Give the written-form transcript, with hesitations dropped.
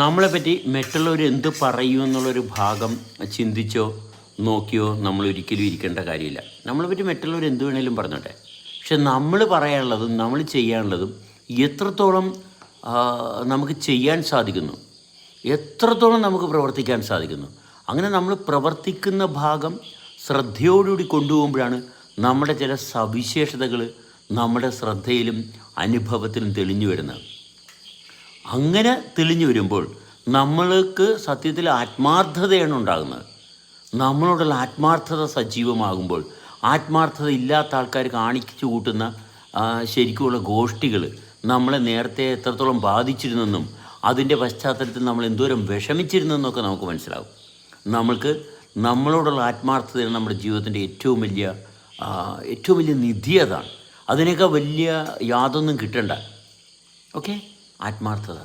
നമ്മളെപ്പറ്റി മറ്റുള്ളവർ എന്ത് പറയൂ എന്നുള്ളൊരു ഭാഗം ചിന്തിച്ചോ നോക്കിയോ നമ്മൾ ഒരിക്കലും ഇരിക്കേണ്ട കാര്യമില്ല. നമ്മളെപ്പറ്റി മറ്റുള്ളവർ എന്ത് വേണേലും പറഞ്ഞോട്ടെ. പക്ഷെ നമ്മൾ പറയാനുള്ളതും നമ്മൾ ചെയ്യാനുള്ളതും എത്രത്തോളം നമുക്ക് ചെയ്യാൻ സാധിക്കുന്നു, എത്രത്തോളം നമുക്ക് പ്രവർത്തിക്കാൻ സാധിക്കുന്നു. അങ്ങനെ നമ്മൾ പ്രവർത്തിക്കുന്ന ഭാഗം ശ്രദ്ധയോടുകൂടി കൊണ്ടുപോകുമ്പോഴാണ് നമ്മുടെ ചില സവിശേഷതകൾ നമ്മുടെ ശ്രദ്ധയിലും അനുഭവത്തിലും തെളിഞ്ഞു വരുന്നത്. അങ്ങനെ തെളിഞ്ഞു വരുമ്പോൾ നമ്മൾക്ക് സത്യത്തിൽ ആത്മാർത്ഥതയാണ് ഉണ്ടാകുന്നത്. നമ്മളോടുള്ള ആത്മാർത്ഥത സജീവമാകുമ്പോൾ, ആത്മാർത്ഥത ഇല്ലാത്ത ആൾക്കാർ കാണിച്ചു കൂട്ടുന്ന ശരിക്കുമുള്ള ഗോഷ്ഠികൾ നമ്മളെ നേരത്തെ എത്രത്തോളം ബാധിച്ചിരുന്നെന്നും അതിൻ്റെ പശ്ചാത്തലത്തിൽ നമ്മൾ എന്തോരം വിഷമിച്ചിരുന്നെന്നൊക്കെ നമുക്ക് മനസ്സിലാവും. നമ്മൾക്ക് നമ്മളോടുള്ള ആത്മാർത്ഥതയാണ് നമ്മുടെ ജീവിതത്തിൻ്റെ ഏറ്റവും വലിയ നിധി. അതാണ്. അതിനേക്കാൾ വലിയ യാതൊന്നും കിട്ടണ്ട. ഓക്കെ, ആത്മാർത്ഥത.